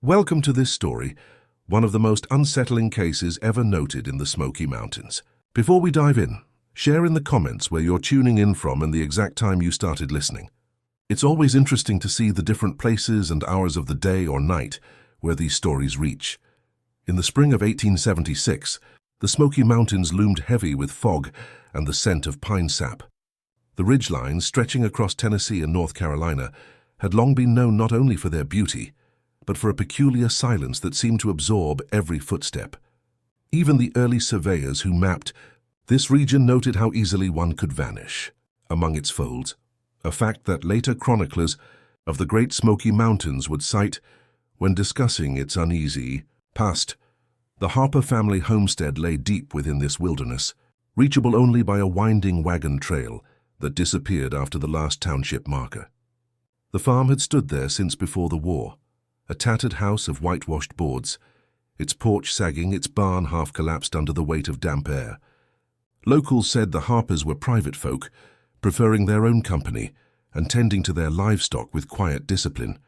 Welcome to this story, one of the most unsettling cases ever noted in the Smoky Mountains. Before we dive in, share in the comments where you're tuning in from and the exact time you started listening. It's always interesting to see the different places and hours of the day or night where these stories reach. In the spring of 1876, the Smoky Mountains loomed heavy with fog and the scent of pine sap. The ridgelines stretching across Tennessee and North Carolina had long been known not only for their beauty, but for a peculiar silence that seemed to absorb every footstep. Even the early surveyors who mapped this region noted how easily one could vanish among its folds, a fact that later chroniclers of the Great Smoky Mountains would cite when discussing its uneasy past. The Harper family homestead lay deep within this wilderness, reachable only by a winding wagon trail that disappeared after the last township marker. The farm had stood there since before the war, a tattered house of whitewashed boards, its porch sagging, its barn half collapsed under the weight of damp air. Locals said the Harpers were private folk, preferring their own company and tending to their livestock with quiet discipline.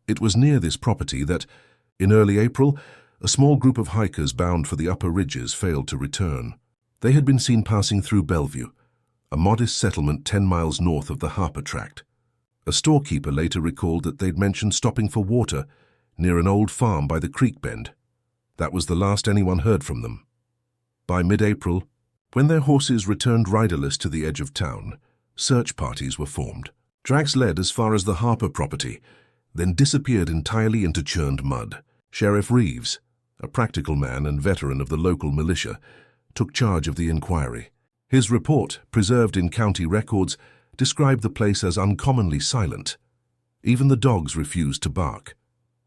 It was near this property that, in early April, a small group of hikers bound for the upper ridges failed to return. They had been seen passing through Bellevue, a modest settlement 10 miles north of the Harper tract. A storekeeper later recalled that they'd mentioned stopping for water near an old farm by the creek bend. That was the last anyone heard from them. By mid-April, when their horses returned riderless to the edge of town, search parties were formed. Tracks led as far as the Harper property, then disappeared entirely into churned mud. Sheriff Reeves, a practical man and veteran of the local militia, took charge of the inquiry. His report, preserved in county records, described the place as uncommonly silent. Even the dogs refused to bark.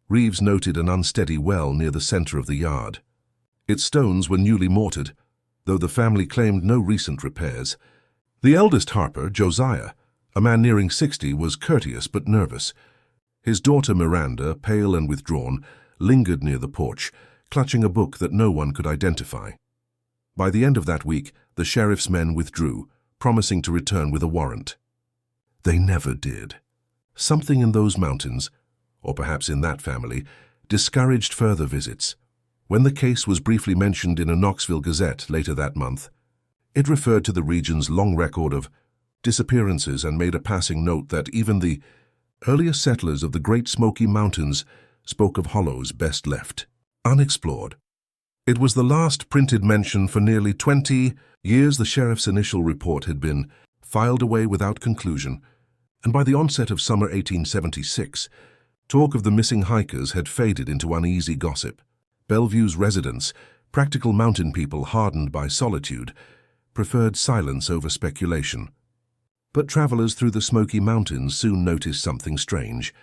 Reeves noted an unsteady well near the center of the yard. Its stones were newly mortared, though the family claimed no recent repairs. The eldest Harper, Josiah, a man nearing 60, was courteous but nervous. His daughter Miranda, pale and withdrawn, lingered near the porch, clutching a book that no one could identify. By the end of that week, the sheriff's men withdrew, promising to return with a warrant. They never did. Something in those mountains, or perhaps in that family, discouraged further visits. When the case was briefly mentioned in a Knoxville Gazette later that month, it referred to the region's long record of disappearances and made a passing note that even the earliest settlers of the Great Smoky Mountains spoke of hollows best left unexplored. It was the last printed mention for nearly 20 years. The sheriff's initial report had been filed away without conclusion, and by the onset of summer 1876, talk of the missing hikers had faded into uneasy gossip. Bellevue's residents, practical mountain people hardened by solitude, preferred silence over speculation. But travelers through the Smoky Mountains soon noticed something strange.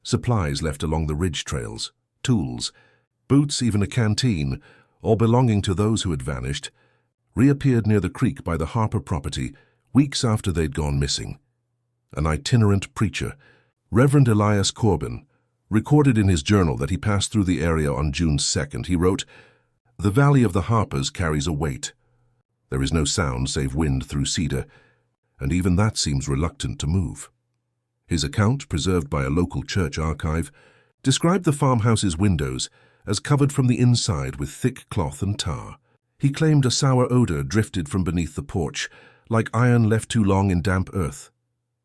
Supplies left along the ridge trails, tools, boots, even a canteen, all belonging to those who had vanished, reappeared near the creek by the Harper property weeks after they'd gone missing. An itinerant preacher, Reverend Elias Corbin, recorded in his journal that he passed through the area on June 2nd. He wrote, "The valley of the Harpers carries a weight. There is no sound save wind through cedar, and even that seems reluctant to move." His account, preserved by a local church archive, described the farmhouse's windows as covered from the inside with thick cloth and tar. He claimed a sour odor drifted from beneath the porch, like iron left too long in damp earth.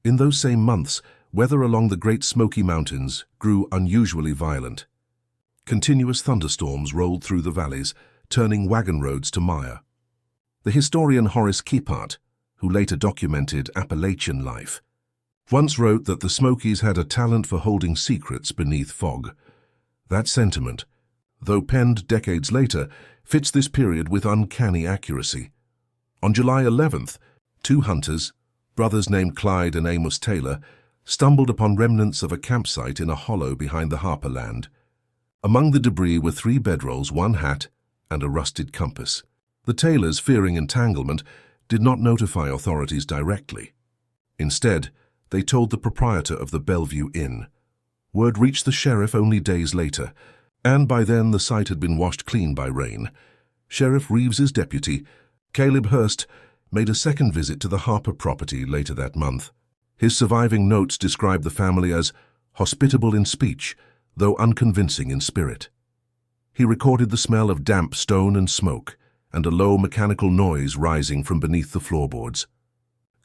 In those same months, weather along the Great Smoky Mountains grew unusually violent. Continuous thunderstorms rolled through the valleys, turning wagon roads to mire. The historian Horace Keepart, who later documented Appalachian life, once wrote that the Smokies had a talent for holding secrets beneath fog. That sentiment, though penned decades later, fits this period with uncanny accuracy. On July 11th, two hunters, brothers named Clyde and Amos Taylor, stumbled upon remnants of a campsite in a hollow behind the Harper land. Among the debris were 3 bedrolls, 1 hat, and a rusted compass. The Taylors, fearing entanglement, did not notify authorities directly. Instead, they told the proprietor of the Bellevue Inn. Word reached the sheriff only days later, and by then the site had been washed clean by rain. Sheriff Reeves's deputy, Caleb Hurst, made a second visit to the Harper property later that month. His surviving notes describe the family as hospitable in speech, though unconvincing in spirit. He recorded the smell of damp stone and smoke, and a low mechanical noise rising from beneath the floorboards.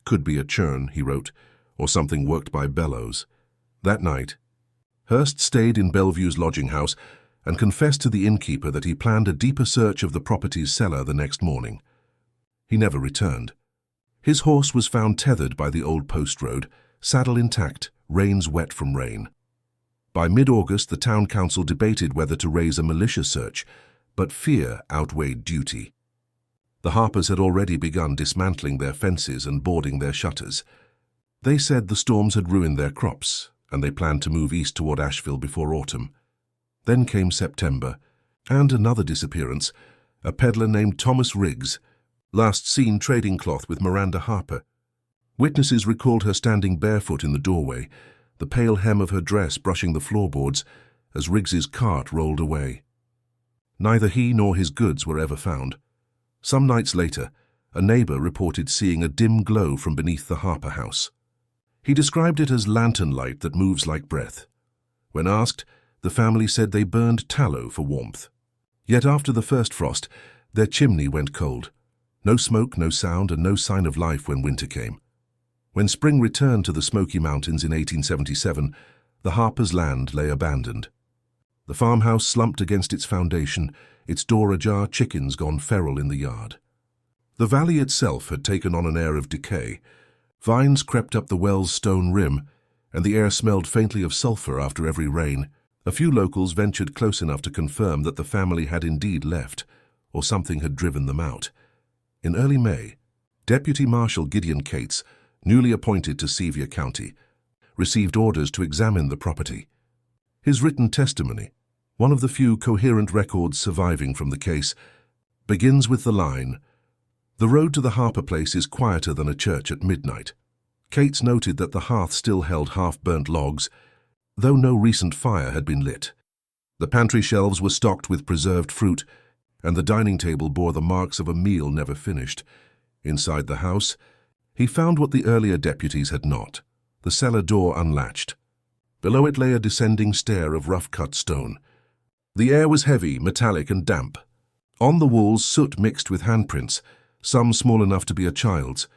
"Could be a churn," he wrote, "or something worked by bellows." That night, Hurst stayed in Bellevue's lodging house and confessed to the innkeeper that he planned a deeper search of the property's cellar the next morning. He never returned. His horse was found tethered by the old post road, saddle intact, reins wet from rain. By mid-August, the town council debated whether to raise a militia search, but fear outweighed duty. The Harpers had already begun dismantling their fences and boarding their shutters. They said the storms had ruined their crops, and they planned to move east toward Asheville before autumn. Then came September, and another disappearance, a peddler named Thomas Riggs, last seen trading cloth with Miranda Harper. Witnesses recalled her standing barefoot in the doorway, the pale hem of her dress brushing the floorboards as Riggs's cart rolled away. Neither he nor his goods were ever found. Some nights later, a neighbor reported seeing a dim glow from beneath the Harper house. He described it as lantern light that moves like breath. When asked, the family said they burned tallow for warmth. Yet after the first frost, their chimney went cold. No smoke, no sound, and no sign of life when winter came. When spring returned to the Smoky Mountains in 1877, the Harpers' land lay abandoned. The farmhouse slumped against its foundation, its door ajar, chickens gone feral in the yard. The valley itself had taken on an air of decay. Vines crept up the well's stone rim, and the air smelled faintly of sulfur after every rain. A few locals ventured close enough to confirm that the family had indeed left, or something had driven them out. In early May, Deputy Marshal Gideon Cates, newly appointed to Sevier County, received orders to examine the property. His written testimony, one of the few coherent records surviving from the case, begins with the line, "The road to the Harper place is quieter than a church at midnight." Cates noted that the hearth still held half-burnt logs, though no recent fire had been lit. The pantry shelves were stocked with preserved fruit, and the dining table bore the marks of a meal never finished. Inside the house, he found what the earlier deputies had not, the cellar door unlatched. Below it lay a descending stair of rough-cut stone. The air was heavy, metallic, and damp. On the walls, soot mixed with handprints, some small enough to be a child's.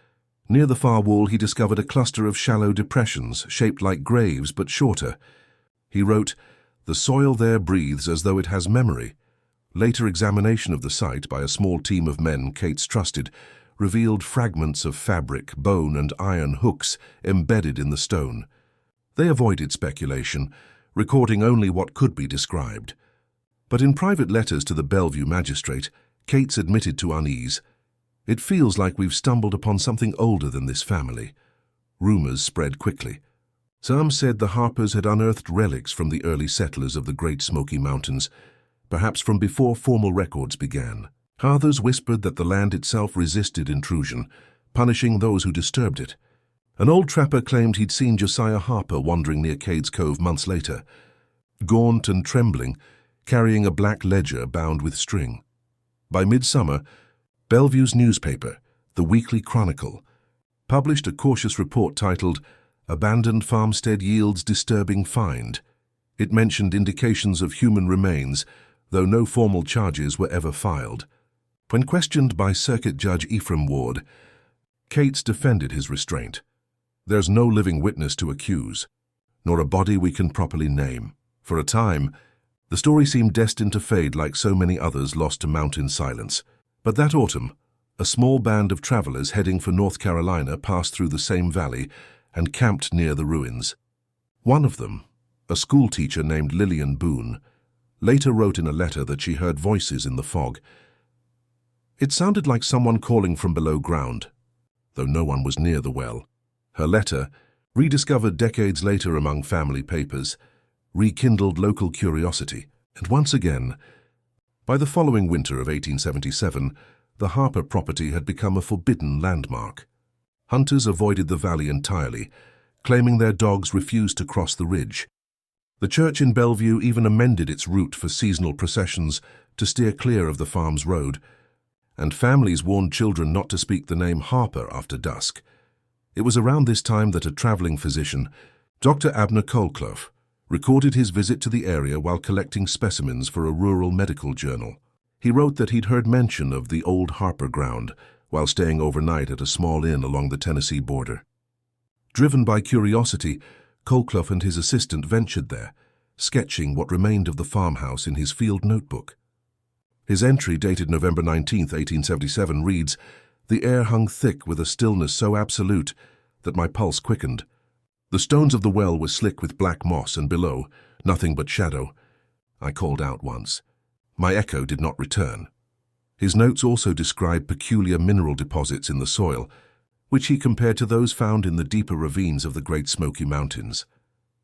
Near the far wall, he discovered a cluster of shallow depressions, shaped like graves but shorter. He wrote, "The soil there breathes as though it has memory." Later examination of the site by a small team of men Cates trusted revealed fragments of fabric, bone, and iron hooks embedded in the stone. They avoided speculation, recording only what could be described. But in private letters to the Bellevue magistrate, Cates admitted to unease. "It feels like we've stumbled upon something older than this family." Rumors spread quickly. Some said the Harpers had unearthed relics from the early settlers of the Great Smoky Mountains, perhaps from before formal records began. Others whispered that the land itself resisted intrusion, punishing those who disturbed it. An old trapper claimed he'd seen Josiah Harper wandering near Cades Cove months later, gaunt and trembling, carrying a black ledger bound with string. By midsummer, Bellevue's newspaper, the Weekly Chronicle, published a cautious report titled "Abandoned Farmstead Yields Disturbing Find." It mentioned indications of human remains, though no formal charges were ever filed. When questioned by Circuit Judge Ephraim Ward, Cates defended his restraint. "There's no living witness to accuse, nor a body we can properly name." For a time, the story seemed destined to fade like so many others lost to mountain silence. But that autumn, a small band of travelers heading for North Carolina passed through the same valley and camped near the ruins. One of them, a schoolteacher named Lillian Boone, later wrote in a letter that she heard voices in the fog. It sounded like someone calling from below ground, though no one was near the well. Her letter, rediscovered decades later among family papers, rekindled local curiosity, and once again, by the following winter of 1877, the Harper property had become a forbidden landmark. Hunters avoided the valley entirely, claiming their dogs refused to cross the ridge. The church in Bellevue even amended its route for seasonal processions to steer clear of the farm's road, and families warned children not to speak the name Harper after dusk. It was around this time that a traveling physician, Dr. Abner Colclough, recorded his visit to the area while collecting specimens for a rural medical journal. He wrote that he'd heard mention of the old Harper ground while staying overnight at a small inn along the Tennessee border. Driven by curiosity, Colclough and his assistant ventured there, sketching what remained of the farmhouse in his field notebook. His entry, dated November 19, 1877, reads, "The air hung thick with a stillness so absolute that my pulse quickened. The stones of the well were slick with black moss, and below, nothing but shadow. I called out once. My echo did not return." His notes also describe peculiar mineral deposits in the soil, which he compared to those found in the deeper ravines of the Great Smoky Mountains,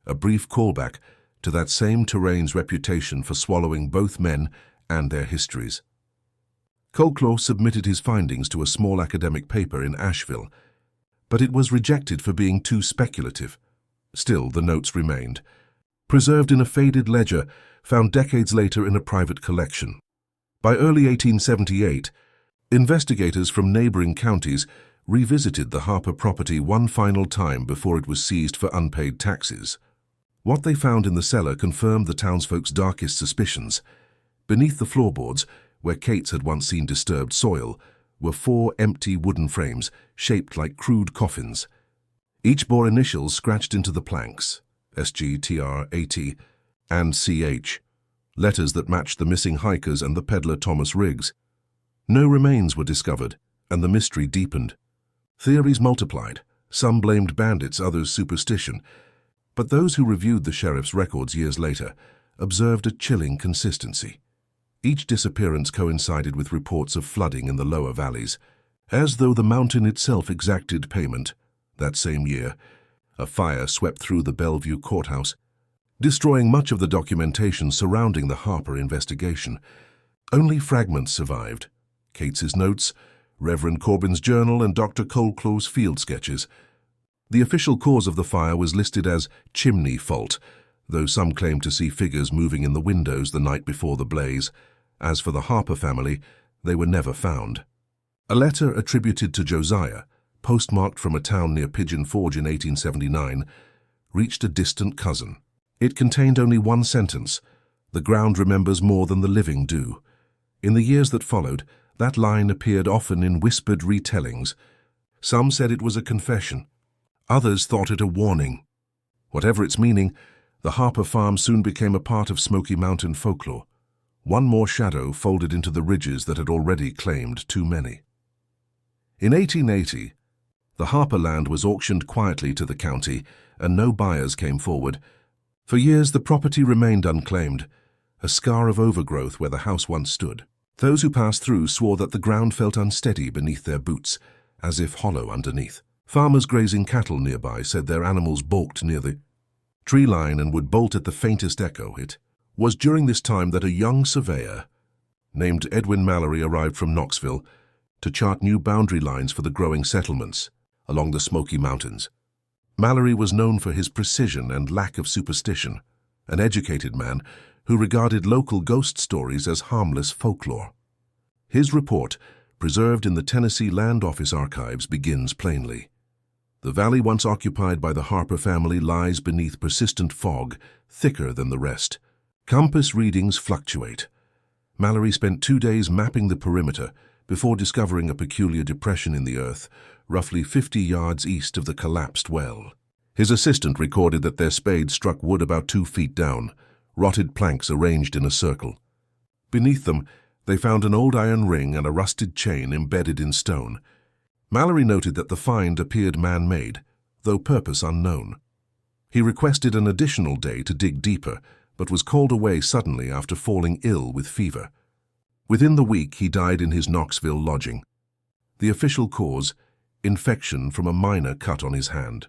a brief callback to that same terrain's reputation for swallowing both men and their histories. Colclough submitted his findings to a small academic paper in Asheville, but it was rejected for being too speculative. Still, the notes remained, preserved in a faded ledger found decades later in a private collection. By early 1878, investigators from neighboring counties revisited the Harper property one final time before it was seized for unpaid taxes. What they found in the cellar confirmed the townsfolk's darkest suspicions. Beneath the floorboards, where Cates had once seen disturbed soil, were 4 empty wooden frames shaped like crude coffins. Each bore initials scratched into the planks, SG-TR-AT, and CH, letters that matched the missing hikers and the peddler Thomas Riggs. No remains were discovered, and the mystery deepened. Theories multiplied. Some blamed bandits, others superstition. But those who reviewed the sheriff's records years later observed a chilling consistency. Each disappearance coincided with reports of flooding in the lower valleys, as though the mountain itself exacted payment. That same year, a fire swept through the Bellevue courthouse, destroying much of the documentation surrounding the Harper investigation. Only fragments survived: Cates's notes, Reverend Corbin's journal, and Dr. Colclough's field sketches. The official cause of the fire was listed as chimney fault, though some claimed to see figures moving in the windows the night before the blaze. As for the Harper family, they were never found. A letter attributed to Josiah, postmarked from a town near Pigeon Forge in 1879, reached a distant cousin. It contained only one sentence: "The ground remembers more than the living do." In the years that followed, that line appeared often in whispered retellings. Some said it was a confession. Others thought it a warning. Whatever its meaning, the Harper farm soon became a part of Smoky Mountain folklore. One more shadow folded into the ridges that had already claimed too many. In 1880, the Harper land was auctioned quietly to the county, and no buyers came forward. For years the property remained unclaimed, a scar of overgrowth where the house once stood. Those who passed through swore that the ground felt unsteady beneath their boots, as if hollow underneath. Farmers grazing cattle nearby said their animals balked near the tree line and would bolt at the faintest echo. It was during this time that a young surveyor named Edwin Mallory arrived from Knoxville to chart new boundary lines for the growing settlements along the Smoky Mountains. Mallory was known for his precision and lack of superstition, an educated man who regarded local ghost stories as harmless folklore. His report, preserved in the Tennessee Land Office archives, begins plainly. The valley once occupied by the Harper family lies beneath persistent fog, thicker than the rest. Compass readings fluctuate. Mallory spent 2 days mapping the perimeter before discovering a peculiar depression in the earth, roughly 50 yards east of the collapsed well. His assistant recorded that their spade struck wood about 2 feet down, rotted planks arranged in a circle. Beneath them, they found an old iron ring and a rusted chain embedded in stone. Mallory noted that the find appeared man-made, though purpose unknown. He requested an additional day to dig deeper, but was called away suddenly after falling ill with fever. Within the week, he died in his Knoxville lodging. The official cause: infection from a minor cut on his hand.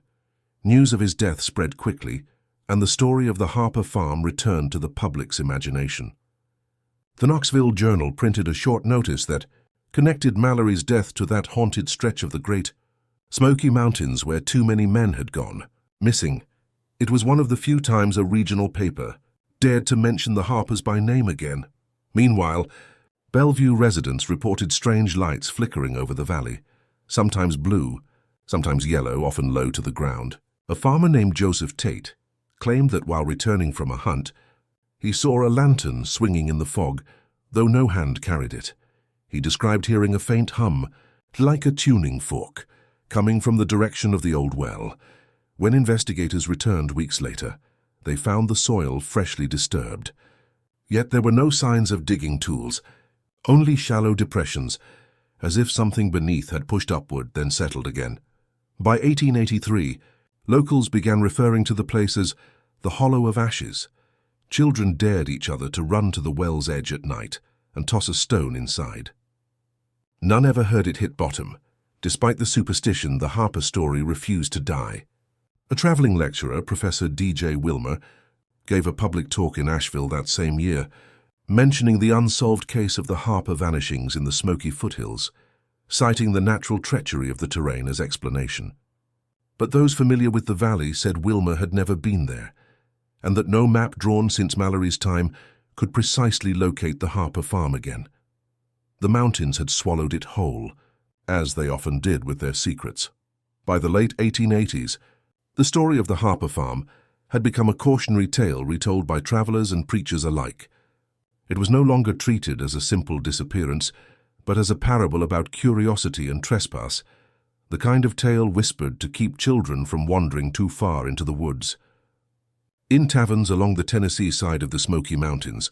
News of his death spread quickly, and the story of the Harper farm returned to the public's imagination. The Knoxville Journal printed a short notice that connected Mallory's death to that haunted stretch of the Great Smoky Mountains where too many men had gone missing. It was one of the few times a regional paper dared to mention the Harpers by name again. Meanwhile, Bellevue residents reported strange lights flickering over the valley, sometimes blue, sometimes yellow, often low to the ground. A farmer named Joseph Tate claimed that while returning from a hunt, he saw a lantern swinging in the fog, though no hand carried it. He described hearing a faint hum, like a tuning fork, coming from the direction of the old well. When investigators returned weeks later, they found the soil freshly disturbed. Yet there were no signs of digging tools, only shallow depressions, as if something beneath had pushed upward, then settled again. By 1883, locals began referring to the place as the Hollow of Ashes. Children dared each other to run to the well's edge at night and toss a stone inside. None ever heard it hit bottom. Despite the superstition, the Harper story refused to die. A traveling lecturer, Professor D.J. Wilmer, gave a public talk in Asheville that same year, mentioning the unsolved case of the Harper vanishings in the Smoky foothills, citing the natural treachery of the terrain as explanation. But those familiar with the valley said Wilmer had never been there, and that no map drawn since Mallory's time could precisely locate the Harper farm again. The mountains had swallowed it whole, as they often did with their secrets. By the late 1880s, the story of the Harper farm had become a cautionary tale retold by travelers and preachers alike. It was no longer treated as a simple disappearance, but as a parable about curiosity and trespass, the kind of tale whispered to keep children from wandering too far into the woods. In taverns along the Tennessee side of the Smoky Mountains,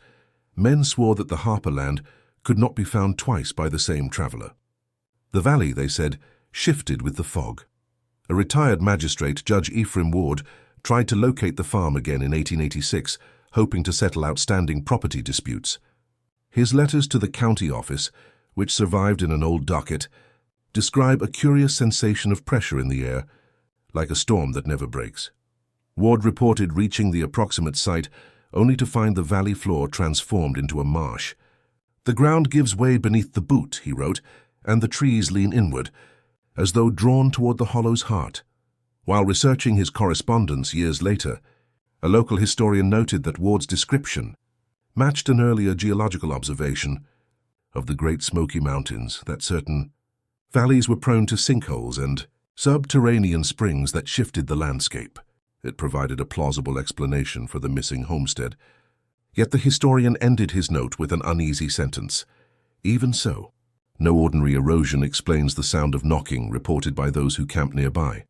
men swore that the Harper land could not be found twice by the same traveler. The valley, they said, shifted with the fog. A retired magistrate, Judge Ephraim Ward, tried to locate the farm again in 1886, hoping to settle outstanding property disputes. His letters to the county office, which survived in an old docket, describe a curious sensation of pressure in the air, like a storm that never breaks. Ward reported reaching the approximate site only to find the valley floor transformed into a marsh. "The ground gives way beneath the boot," he wrote, "and the trees lean inward, as though drawn toward the hollow's heart." While researching his correspondence years later, a local historian noted that Ward's description matched an earlier geological observation of the Great Smoky Mountains, that certain valleys were prone to sinkholes and subterranean springs that shifted the landscape. It provided a plausible explanation for the missing homestead. Yet the historian ended his note with an uneasy sentence. Even so, no ordinary erosion explains the sound of knocking reported by those who camped nearby.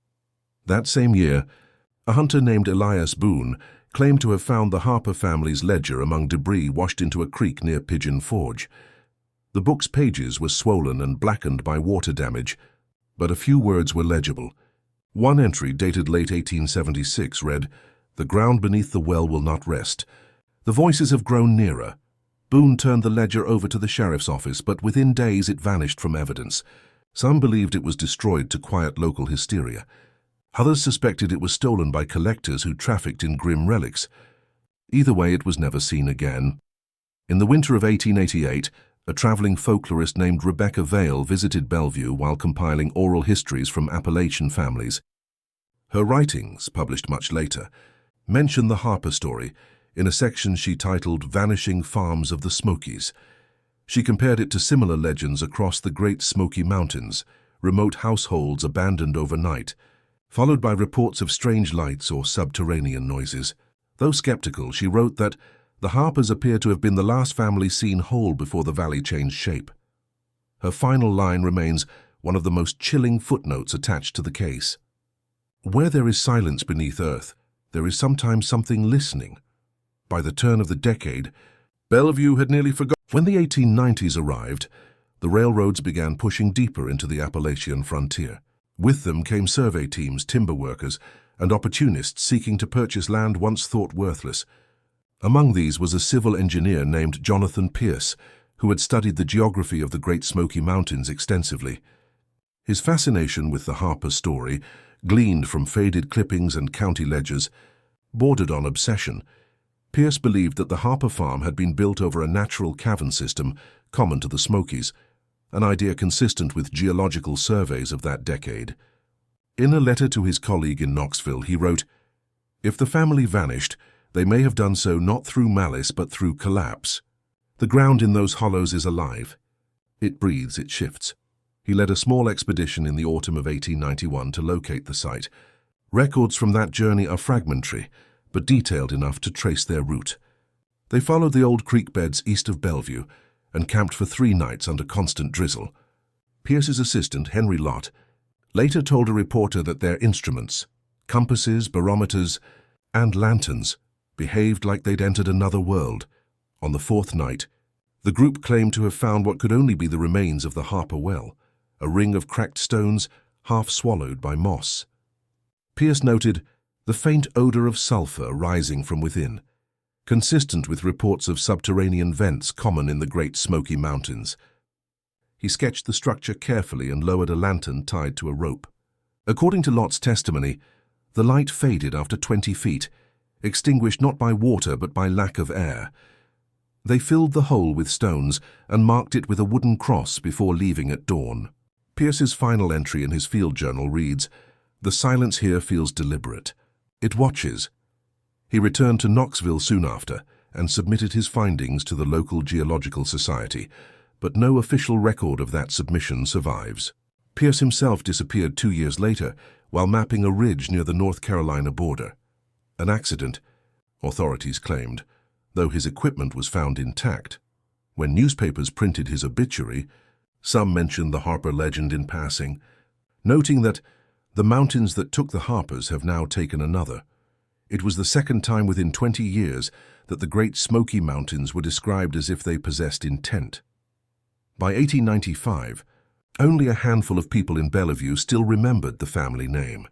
That same year, a hunter named Elias Boone claimed to have found the Harper family's ledger among debris washed into a creek near Pigeon Forge. The book's pages were swollen and blackened by water damage, but a few words were legible. One entry, dated late 1876, read, "The ground beneath the well will not rest. The voices have grown nearer." Boone turned the ledger over to the sheriff's office, but within days it vanished from evidence. Some believed it was destroyed to quiet local hysteria. Others suspected it was stolen by collectors who trafficked in grim relics. Either way, it was never seen again. In the winter of 1888, a traveling folklorist named Rebecca Vale visited Bellevue while compiling oral histories from Appalachian families. Her writings, published much later, mention the Harper story in a section she titled "Vanishing Farms of the Smokies." She compared it to similar legends across the Great Smoky Mountains, remote households abandoned overnight, followed by reports of strange lights or subterranean noises. Though skeptical, she wrote that the Harpers appear to have been the last family seen whole before the valley changed shape. Her final line remains one of the most chilling footnotes attached to the case. "Where there is silence beneath earth, there is sometimes something listening." By the turn of the decade, Bellevue had nearly forgotten. When the 1890s arrived, the railroads began pushing deeper into the Appalachian frontier. With them came survey teams, timber workers, and opportunists seeking to purchase land once thought worthless. Among these was a civil engineer named Jonathan Pierce, who had studied the geography of the Great Smoky Mountains extensively. His fascination with the Harper story, gleaned from faded clippings and county ledgers, bordered on obsession. Pierce believed that the Harper farm had been built over a natural cavern system common to the Smokies, an idea consistent with geological surveys of that decade. In a letter to his colleague in Knoxville, he wrote, "If the family vanished, they may have done so not through malice but through collapse. The ground in those hollows is alive. It breathes, it shifts." He led a small expedition in the autumn of 1891 to locate the site. Records from that journey are fragmentary, but detailed enough to trace their route. They followed the old creek beds east of Bellevue and camped for 3 nights under constant drizzle. Pierce's assistant, Henry Lott, later told a reporter that their instruments, compasses, barometers, and lanterns, behaved like they'd entered another world. On the 4th night, the group claimed to have found what could only be the remains of the Harper well, a ring of cracked stones half swallowed by moss. Pierce noted the faint odor of sulfur rising from within, consistent with reports of subterranean vents common in the Great Smoky Mountains. He sketched the structure carefully and lowered a lantern tied to a rope. According to Lott's testimony, the light faded after 20 feet, extinguished not by water but by lack of air. They filled the hole with stones and marked it with a wooden cross before leaving at dawn. Pierce's final entry in his field journal reads, "The silence here feels deliberate. It watches." He returned to Knoxville soon after and submitted his findings to the local Geological Society, but no official record of that submission survives. Pierce himself disappeared 2 years later while mapping a ridge near the North Carolina border. An accident, authorities claimed, though his equipment was found intact. When newspapers printed his obituary, some mentioned the Harper legend in passing, noting that the mountains that took the Harpers have now taken another. It was the second time within 20 years that the Great Smoky Mountains were described as if they possessed intent. By 1895, only a handful of people in Bellevue still remembered the family name.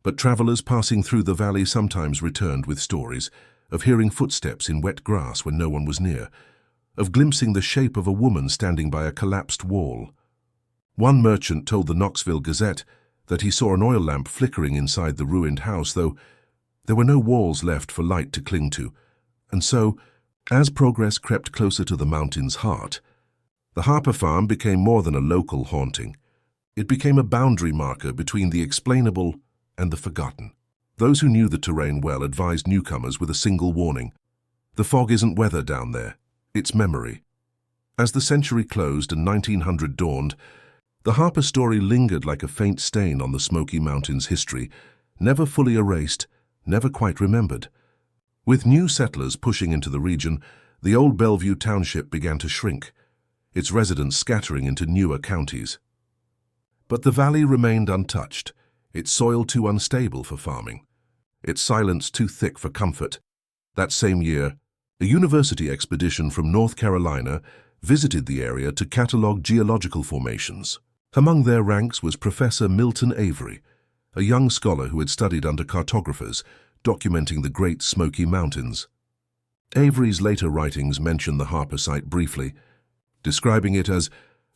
But travelers passing through the valley sometimes returned with stories of hearing footsteps in wet grass when no one was near, of glimpsing the shape of a woman standing by a collapsed wall. One merchant told the Knoxville Gazette that he saw an oil lamp flickering inside the ruined house, though there were no walls left for light to cling to. And so, as progress crept closer to the mountain's heart, the Harper farm became more than a local haunting. It became a boundary marker between the explainable and the forgotten. Those who knew the terrain well advised newcomers with a single warning: the fog isn't weather down there, it's memory. As the century closed and 1900 dawned, the Harper story lingered like a faint stain on the Smoky Mountains' history, never fully erased, never quite remembered. With new settlers pushing into the region, the old Bellevue Township began to shrink, its residents scattering into newer counties. But the valley remained untouched, its soil too unstable for farming, its silence too thick for comfort. That same year, a university expedition from North Carolina visited the area to catalogue geological formations. Among their ranks was Professor Milton Avery, a young scholar who had studied under cartographers, documenting the Great Smoky Mountains. Avery's later writings mention the Harper site briefly, describing it as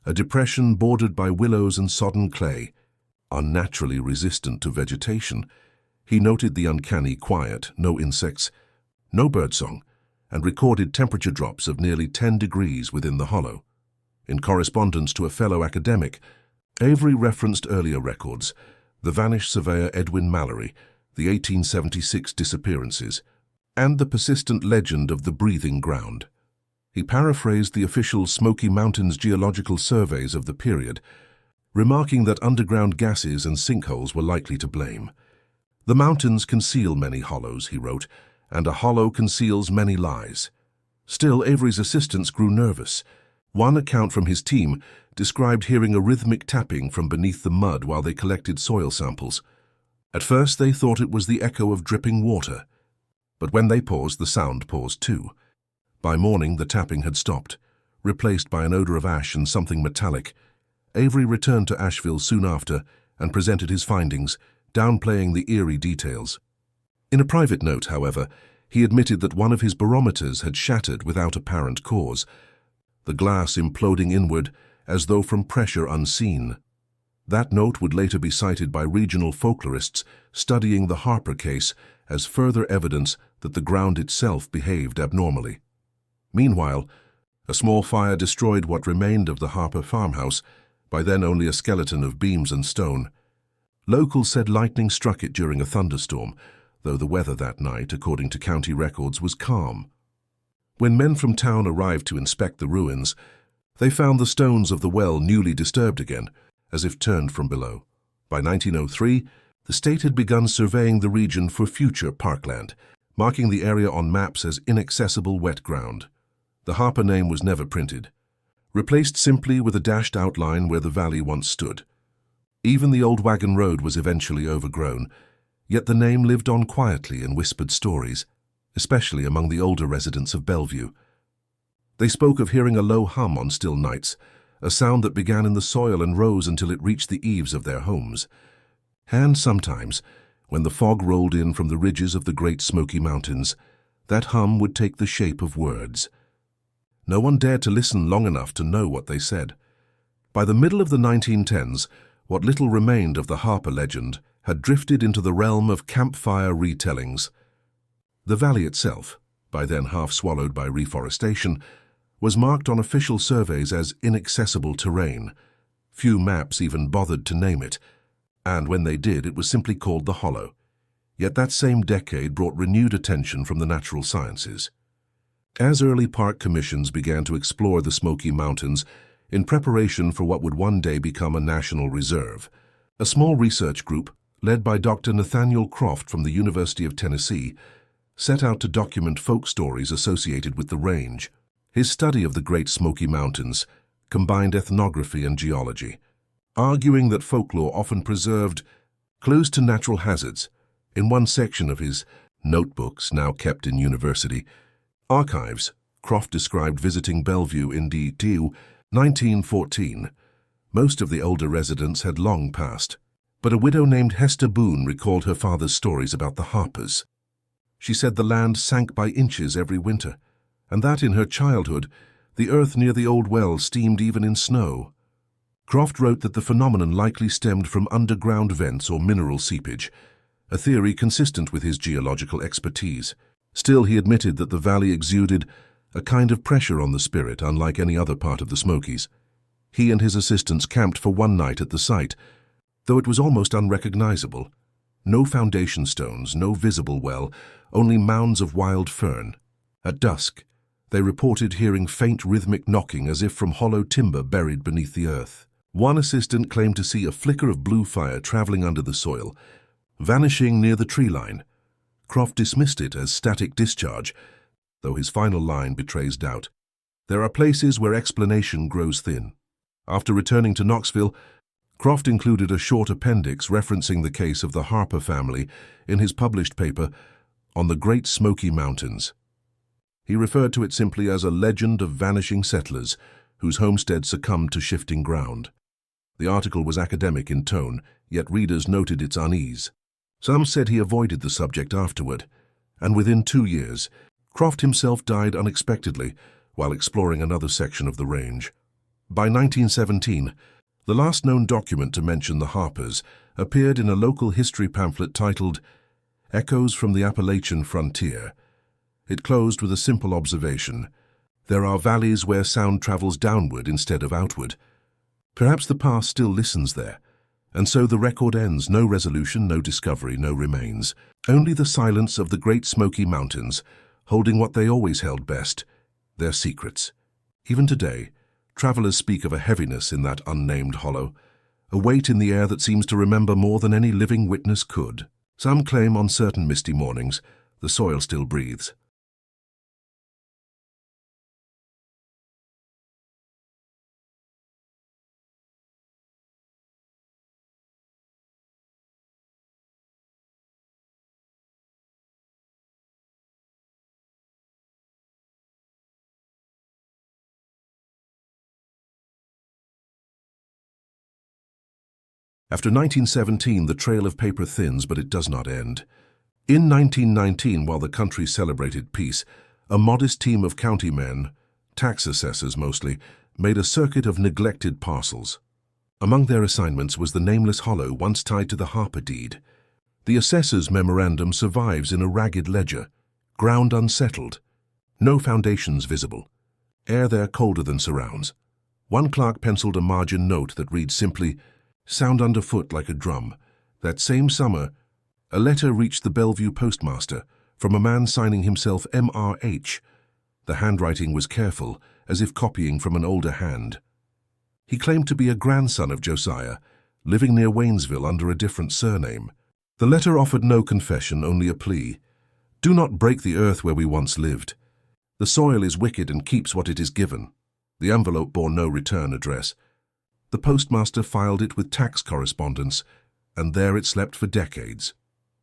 a depression bordered by willows and sodden clay, unnaturally resistant to vegetation. He noted the uncanny quiet, no insects, no birdsong, and recorded temperature drops of nearly 10 degrees within the hollow. In correspondence to a fellow academic, Avery referenced earlier records, the vanished surveyor Edwin Mallory, the 1876 disappearances, and the persistent legend of the breathing ground. He paraphrased the official Smoky Mountains geological surveys of the period, remarking that underground gases and sinkholes were likely to blame. "The mountains conceal many hollows," he wrote, "and a hollow conceals many lies." Still, Avery's assistants grew nervous. One account from his team described hearing a rhythmic tapping from beneath the mud while they collected soil samples. At first they thought it was the echo of dripping water, but when they paused, the sound paused too. By morning, the tapping had stopped, replaced by an odor of ash and something metallic. Avery returned to Asheville soon after and presented his findings, downplaying the eerie details. In a private note, however, he admitted that one of his barometers had shattered without apparent cause, the glass imploding inward as though from pressure unseen. That note would later be cited by regional folklorists studying the Harper case as further evidence that the ground itself behaved abnormally. Meanwhile, a small fire destroyed what remained of the Harper farmhouse, by then only a skeleton of beams and stone. Locals said lightning struck it during a thunderstorm, though the weather that night, according to county records, was calm. When men from town arrived to inspect the ruins, they found the stones of the well newly disturbed again, as if turned from below. By 1903, The state had begun surveying the region for future parkland, marking the area on maps as inaccessible wet ground. The Harper name was never printed, replaced simply with a dashed outline where the valley once stood. Even the old wagon road was eventually overgrown, yet the name lived on quietly in whispered stories, especially among the older residents of Bellevue. They spoke of hearing a low hum on still nights, a sound that began in the soil and rose until it reached the eaves of their homes. And sometimes, when the fog rolled in from the ridges of the Great Smoky Mountains, that hum would take the shape of words. No one dared to listen long enough to know what they said. By the middle of the 1910s, what little remained of the Harper legend had drifted into the realm of campfire retellings. The valley itself, by then half swallowed by reforestation, was marked on official surveys as inaccessible terrain. Few maps even bothered to name it, and when they did, it was simply called the Hollow. Yet that same decade brought renewed attention from the natural sciences. As early park commissions began to explore the Smoky Mountains in preparation for what would one day become a national reserve, a small research group, led by Dr. Nathaniel Croft from the University of Tennessee, set out to document folk stories associated with the range. His study of the Great Smoky Mountains combined ethnography and geology, arguing that folklore often preserved clues to natural hazards. In one section of his notebooks, now kept in university archives, Croft described visiting Bellevue in the 1914. Most of the older residents had long passed, but a widow named Hester Boone recalled her father's stories about the Harpers. She said the land sank by inches every winter, and that in her childhood, the earth near the old well steamed even in snow. Croft wrote that the phenomenon likely stemmed from underground vents or mineral seepage, a theory consistent with his geological expertise. Still, he admitted that the valley exuded a kind of pressure on the spirit unlike any other part of the Smokies. He and his assistants camped for one night at the site, though it was almost unrecognizable. No foundation stones, no visible well, only mounds of wild fern. At dusk, they reported hearing faint rhythmic knocking as if from hollow timber buried beneath the earth. One assistant claimed to see a flicker of blue fire traveling under the soil, vanishing near the tree line. Croft dismissed it as static discharge, though his final line betrays doubt. There are places where explanation grows thin. After returning to Knoxville, Croft included a short appendix referencing the case of the Harper family in his published paper on the Great Smoky Mountains. He referred to it simply as a legend of vanishing settlers whose homesteads succumbed to shifting ground. The article was academic in tone, yet readers noted its unease. Some said he avoided the subject afterward, and within 2 years, Croft himself died unexpectedly while exploring another section of the range. By 1917, the last known document to mention the Harpers appeared in a local history pamphlet titled Echoes from the Appalachian Frontier. It closed with a simple observation: there are valleys where sound travels downward instead of outward. Perhaps the past still listens there, and so the record ends. No resolution, no discovery, no remains. Only the silence of the Great Smoky Mountains, holding what they always held best, their secrets. Even today, travelers speak of a heaviness in that unnamed hollow, a weight in the air that seems to remember more than any living witness could. Some claim on certain misty mornings, the soil still breathes. After 1917, the trail of paper thins, but it does not end. In 1919, while the country celebrated peace, a modest team of county men, tax assessors mostly, made a circuit of neglected parcels. Among their assignments was the nameless hollow once tied to the Harper deed. The assessor's memorandum survives in a ragged ledger, ground unsettled, no foundations visible, air there colder than surrounds. One clerk penciled a margin note that reads simply, "Sound underfoot like a drum." That same summer, a letter reached the Bellevue postmaster from a man signing himself M.R.H. The handwriting was careful, as if copying from an older hand. He claimed to be a grandson of Josiah, living near Waynesville under a different surname. The letter offered no confession, only a plea. Do not break the earth where we once lived. The soil is wicked and keeps what it is given. The envelope bore no return address. The postmaster filed it with tax correspondence, and there it slept for decades.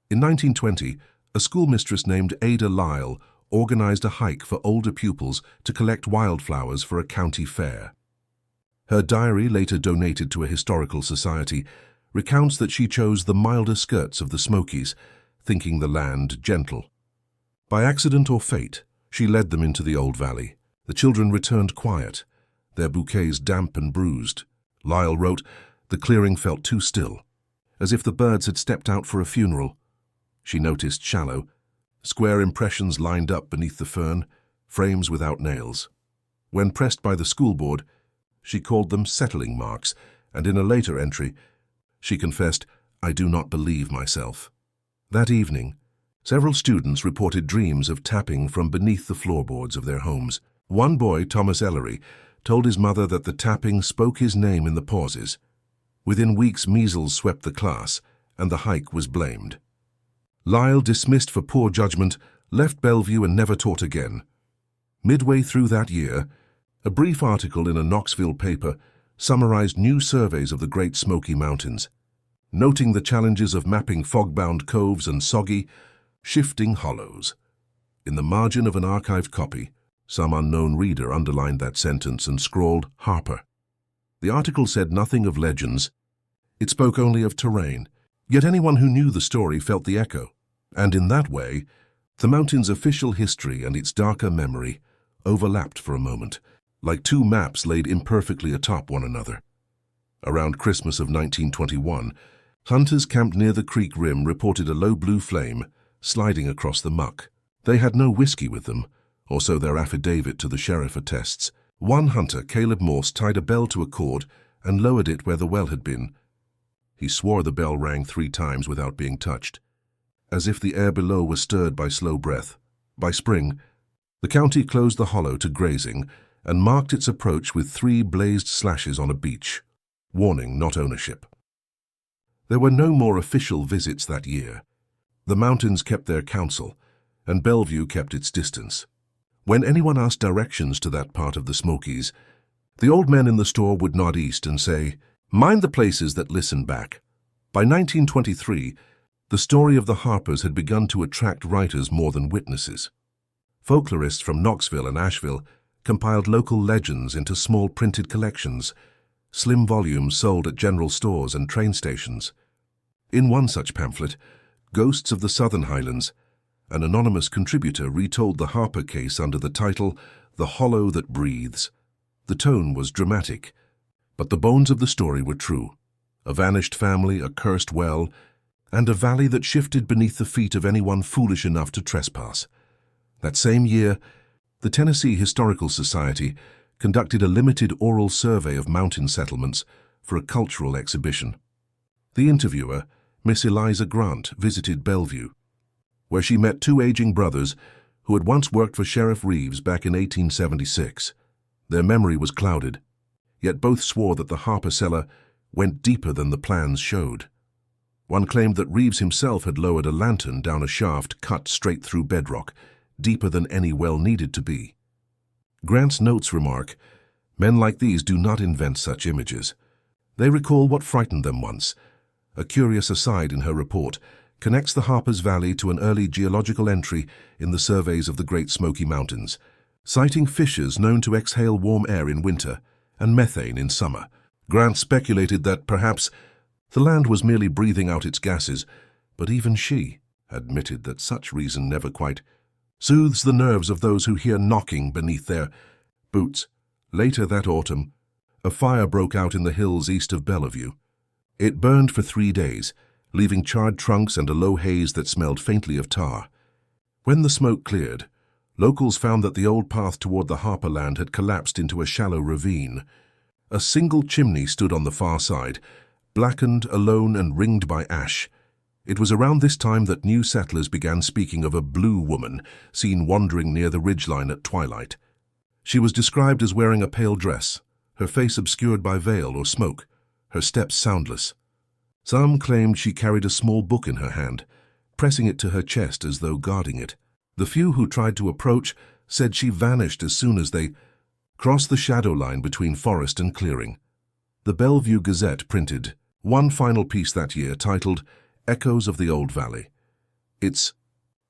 In 1920, a schoolmistress named Ada Lyle organized a hike for older pupils to collect wildflowers for a county fair. Her diary, later donated to a historical society, recounts that she chose the milder skirts of the Smokies, thinking the land gentle. By accident or fate, she led them into the old valley. The children returned quiet, their bouquets damp and bruised. Lyle wrote, "The clearing felt too still, as if the birds had stepped out for a funeral." She noticed shallow, square impressions lined up beneath the fern, frames without nails. When pressed by the school board, she called them settling marks, and in a later entry, she confessed, "I do not believe myself." That evening, several students reported dreams of tapping from beneath the floorboards of their homes. One boy, Thomas Ellery, told his mother that the tapping spoke his name in the pauses. Within weeks, measles swept the class, and the hike was blamed. Lyle, dismissed for poor judgment, left Bellevue and never taught again. Midway through that year, a brief article in a Knoxville paper summarized new surveys of the Great Smoky Mountains, noting the challenges of mapping fog-bound coves and soggy, shifting hollows. In the margin of an archived copy, some unknown reader underlined that sentence and scrawled Harper. The article said nothing of legends. It spoke only of terrain, yet anyone who knew the story felt the echo. And in that way, the mountain's official history and its darker memory overlapped for a moment, like two maps laid imperfectly atop one another. Around Christmas of 1921, hunters camped near the creek rim reported a low blue flame sliding across the muck. They had no whiskey with them, or so their affidavit to the sheriff attests. One hunter, Caleb Morse, tied a bell to a cord and lowered it where the well had been. He swore the bell rang 3 times without being touched, as if the air below was stirred by slow breath. By spring, the county closed the hollow to grazing and marked its approach with 3 blazed slashes on a beach, warning, not ownership. There were no more official visits that year. The mountains kept their counsel, and Bellevue kept its distance. When anyone asked directions to that part of the Smokies, the old men in the store would nod east and say, "Mind the places that listen back." By 1923, the story of the Harpers had begun to attract writers more than witnesses. Folklorists from Knoxville and Asheville compiled local legends into small printed collections, slim volumes sold at general stores and train stations. In one such pamphlet, Ghosts of the Southern Highlands, an anonymous contributor retold the Harper case under the title The Hollow That Breathes. The tone was dramatic, but the bones of the story were true. A vanished family, a cursed well, and a valley that shifted beneath the feet of anyone foolish enough to trespass. That same year, the Tennessee Historical Society conducted a limited oral survey of mountain settlements for a cultural exhibition. The interviewer, Miss Eliza Grant, visited Bellevue, where she met 2 aging brothers who had once worked for Sheriff Reeves back in 1876. Their memory was clouded, yet both swore that the Harper cellar went deeper than the plans showed. One claimed that Reeves himself had lowered a lantern down a shaft cut straight through bedrock, deeper than any well needed to be. Grant's notes remark, "Men like these do not invent such images. They recall what frightened them once." A curious aside in her report connects the Harpers Valley to an early geological entry in the surveys of the Great Smoky Mountains, citing fissures known to exhale warm air in winter and methane in summer. Grant speculated that perhaps the land was merely breathing out its gases, but even she admitted that such reason never quite soothes the nerves of those who hear knocking beneath their boots. Later that autumn, a fire broke out in the hills east of Bellevue. It burned for 3 days, leaving charred trunks and a low haze that smelled faintly of tar. When the smoke cleared, locals found that the old path toward the Harper land had collapsed into a shallow ravine. A single chimney stood on the far side, blackened, alone, and ringed by ash. It was around this time that new settlers began speaking of a blue woman seen wandering near the ridgeline at twilight. She was described as wearing a pale dress, her face obscured by veil or smoke, her steps soundless. Some claimed she carried a small book in her hand, pressing it to her chest as though guarding it. The few who tried to approach said she vanished as soon as they crossed the shadow line between forest and clearing. The Bellevue Gazette printed one final piece that year titled Echoes of the Old Valley. Its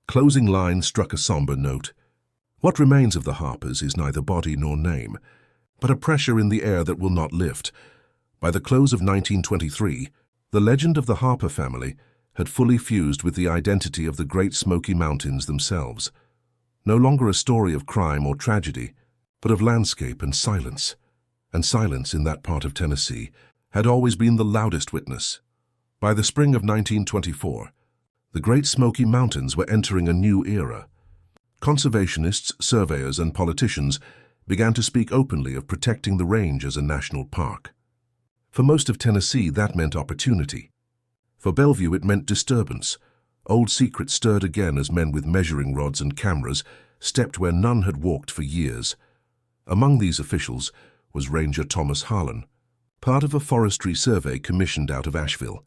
closing line struck a somber note. What remains of the Harpers is neither body nor name, but a pressure in the air that will not lift. By the close of 1923, the legend of the Harper family had fully fused with the identity of the Great Smoky Mountains themselves. No longer a story of crime or tragedy, but of landscape and silence. And silence in that part of Tennessee had always been the loudest witness. By the spring of 1924, the Great Smoky Mountains were entering a new era. Conservationists, surveyors, and politicians began to speak openly of protecting the range as a national park. For most of Tennessee, that meant opportunity. For Bellevue, it meant disturbance. Old secrets stirred again as men with measuring rods and cameras stepped where none had walked for years. Among these officials was Ranger Thomas Harlan, part of a forestry survey commissioned out of Asheville.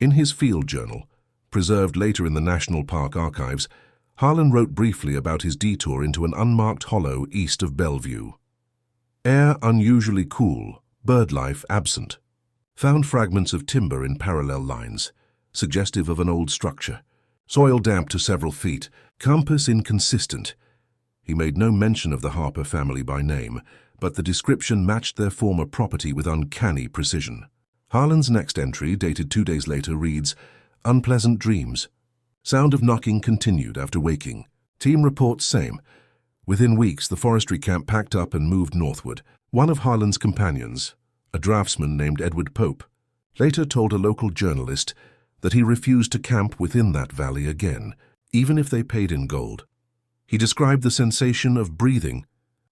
In his field journal, preserved later in the National Park archives, Harlan wrote briefly about his detour into an unmarked hollow east of Bellevue. Air unusually cool, bird life absent. Found fragments of timber in parallel lines, suggestive of an old structure. Soil damp to several feet, compass inconsistent. He made no mention of the Harper family by name, but the description matched their former property with uncanny precision. Harlan's next entry, dated 2 days later, reads, Unpleasant dreams. Sound of knocking continued after waking. Team reports same. Within weeks, the forestry camp packed up and moved northward. One of Harlan's companions, a draftsman named Edward Pope, later told a local journalist that he refused to camp within that valley again, even if they paid in gold. He described the sensation of breathing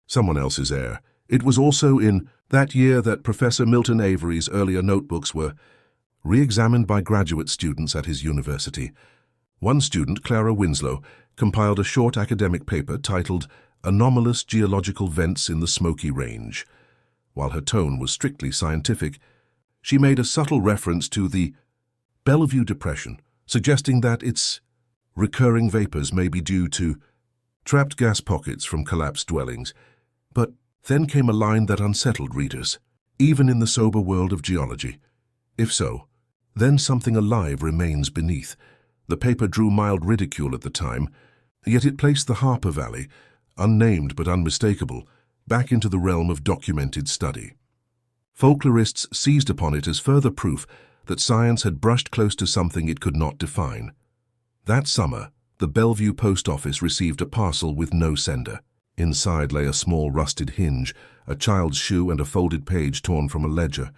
someone else's air. It was also in that year that Professor Milton Avery's earlier notebooks were re-examined by graduate students at his university. One student, Clara Winslow, compiled a short academic paper titled Anomalous Geological Vents in the Smoky Range. While her tone was strictly scientific, she made a subtle reference to the Bellevue Depression, suggesting that its recurring vapors may be due to trapped gas pockets from collapsed dwellings. But then came a line that unsettled readers, even in the sober world of geology. If so, then something alive remains beneath. The paper drew mild ridicule at the time, yet it placed the Harper Valley, unnamed but unmistakable, back into the realm of documented study. Folklorists seized upon it as further proof that science had brushed close to something it could not define. That summer, the Bellevue post office received a parcel with no sender. Inside lay a small rusted hinge, a child's shoe, and a folded page torn from a ledger.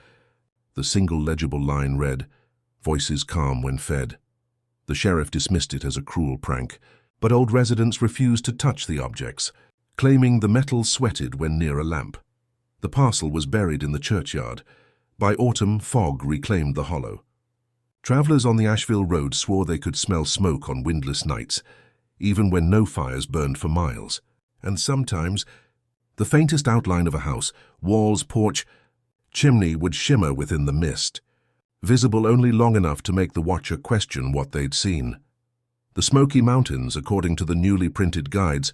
The single legible line read, Voices calm when fed. The sheriff dismissed it as a cruel prank, but old residents refused to touch the objects, claiming the metal sweated when near a lamp. The parcel was buried in the churchyard. By autumn, fog reclaimed the hollow. Travelers on the Asheville Road swore they could smell smoke on windless nights, even when no fires burned for miles. And sometimes, the faintest outline of a house, walls, porch, chimney would shimmer within the mist, visible only long enough to make the watcher question what they'd seen. The Smoky Mountains, according to the newly printed guides,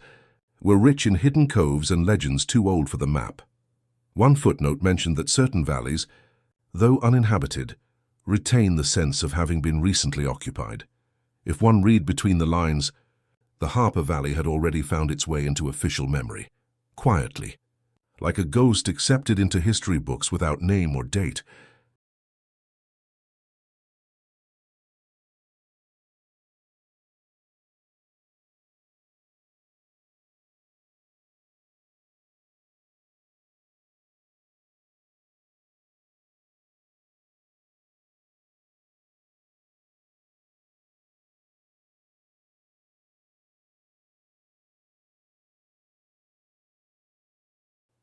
were rich in hidden coves and legends too old for the map. One footnote mentioned that certain valleys, though uninhabited, retain the sense of having been recently occupied. If one read between the lines, the Harper Valley had already found its way into official memory, quietly, like a ghost accepted into history books without name or date.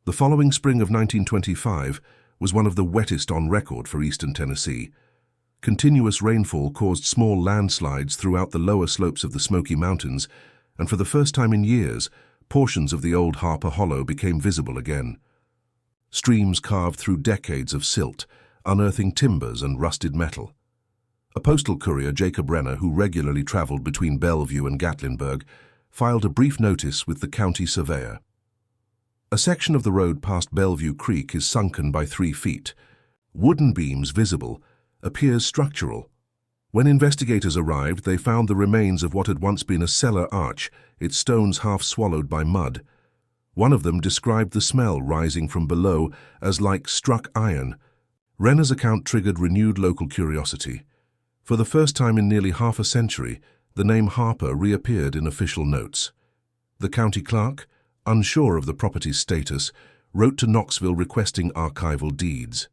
The following spring of 1925 was one of the wettest on record for eastern Tennessee. Continuous rainfall caused small landslides throughout the lower slopes of the Smoky Mountains, and for the first time in years, portions of the old Harper Hollow became visible again. Streams carved through decades of silt, unearthing timbers and rusted metal. A postal courier, Jacob Renner, who regularly traveled between Bellevue and Gatlinburg, filed a brief notice with the county surveyor. A section of the road past Bellevue Creek is sunken by 3 feet. Wooden beams visible, appears structural. When investigators arrived, they found the remains of what had once been a cellar arch, its stones half swallowed by mud. One of them described the smell rising from below as like struck iron. Renner's account triggered renewed local curiosity. For the first time in nearly half a century, the name Harper reappeared in official notes. The county clerk, unsure of the property's status, wrote to Knoxville requesting archival deeds.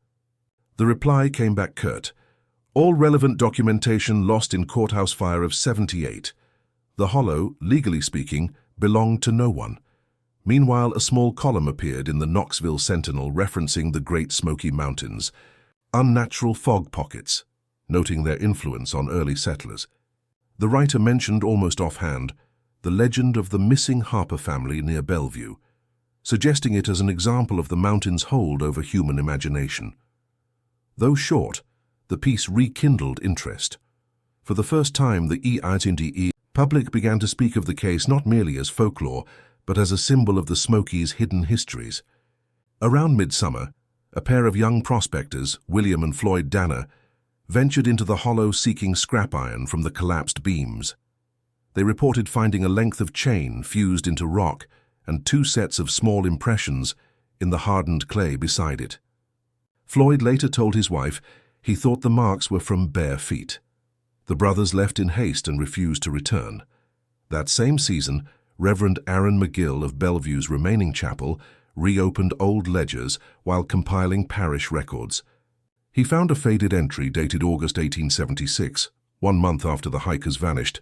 The reply came back curt. All relevant documentation lost in courthouse fire of 78. The hollow, legally speaking, belonged to no one. Meanwhile, a small column appeared in the Knoxville Sentinel referencing the Great Smoky Mountains, unnatural fog pockets, noting their influence on early settlers. The writer mentioned almost offhand the legend of the missing Harper family near Bellevue, suggesting it as an example of the mountain's hold over human imagination. Though short, the piece rekindled interest. For the first time, the E.I.T.E. public began to speak of the case not merely as folklore, but as a symbol of the Smokies' hidden histories. Around midsummer, a pair of young prospectors, William and Floyd Danner, ventured into the hollow seeking scrap iron from the collapsed beams. They reported finding a length of chain fused into rock and 2 sets of small impressions in the hardened clay beside it. Floyd later told his wife he thought the marks were from bare feet. The brothers left in haste and refused to return. That same season, Reverend Aaron McGill of Bellevue's remaining chapel reopened old ledgers while compiling parish records. He found a faded entry dated August 1876, 1 month after the hikers vanished,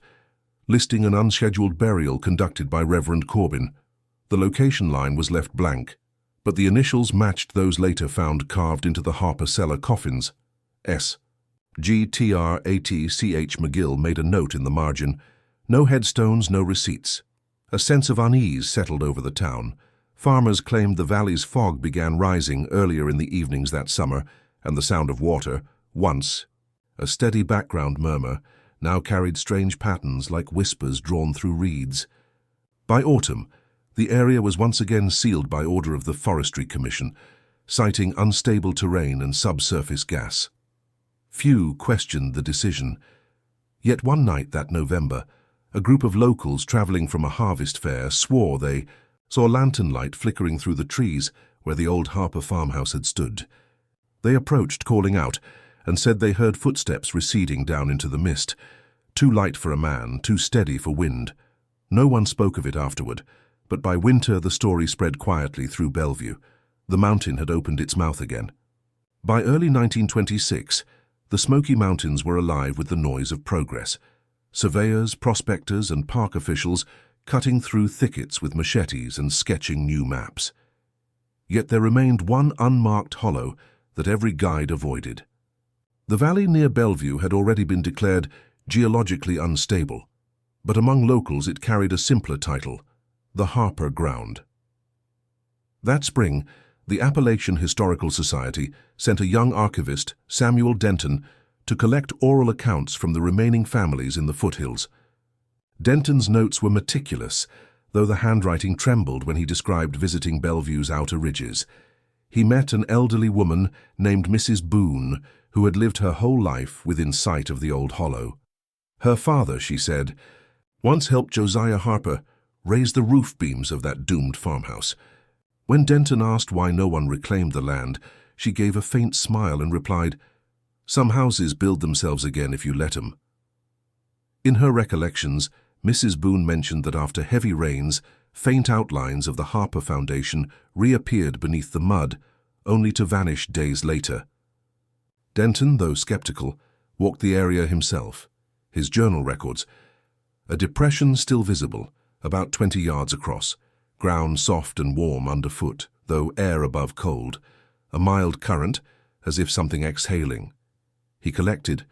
listing an unscheduled burial conducted by Reverend Corbin. The location line was left blank, but the initials matched those later found carved into the Harper cellar coffins. S. G. T. R. A. T. C. H. McGill made a note in the margin. No headstones, no receipts. A sense of unease settled over the town. Farmers claimed the valley's fog began rising earlier in the evenings that summer, and the sound of water, once a steady background murmur, now carried strange patterns like whispers drawn through reeds. By autumn, the area was once again sealed by order of the Forestry Commission, citing unstable terrain and subsurface gas. Few questioned the decision. Yet one night that November, a group of locals traveling from a harvest fair swore they saw lantern light flickering through the trees where the old Harper farmhouse had stood. They approached, calling out, and said they heard footsteps receding down into the mist, too light for a man, too steady for wind. No one spoke of it afterward, but by winter the story spread quietly through Bellevue. The mountain had opened its mouth again. By early 1926, the Smoky Mountains were alive with the noise of progress. Surveyors, prospectors, and park officials cutting through thickets with machetes and sketching new maps. Yet there remained one unmarked hollow that every guide avoided. The valley near Bellevue had already been declared geologically unstable, but among locals it carried a simpler title, the Harper Ground. That spring, the Appalachian Historical Society sent a young archivist, Samuel Denton, to collect oral accounts from the remaining families in the foothills. Denton's notes were meticulous, though the handwriting trembled when he described visiting Bellevue's outer ridges. He met an elderly woman named Mrs. Boone, who had lived her whole life within sight of the old hollow. Her father, she said, once helped Josiah Harper raise the roof beams of that doomed farmhouse. When Denton asked why no one reclaimed the land, she gave a faint smile and replied, "Some houses build themselves again if you let 'em." In her recollections, Mrs. Boone mentioned that after heavy rains, faint outlines of the Harper Foundation reappeared beneath the mud, only to vanish days later. Denton, though skeptical, walked the area himself. His journal records: a depression still visible, about 20 yards across, ground soft and warm underfoot, though air above cold, a mild current, as if something exhaling. He collected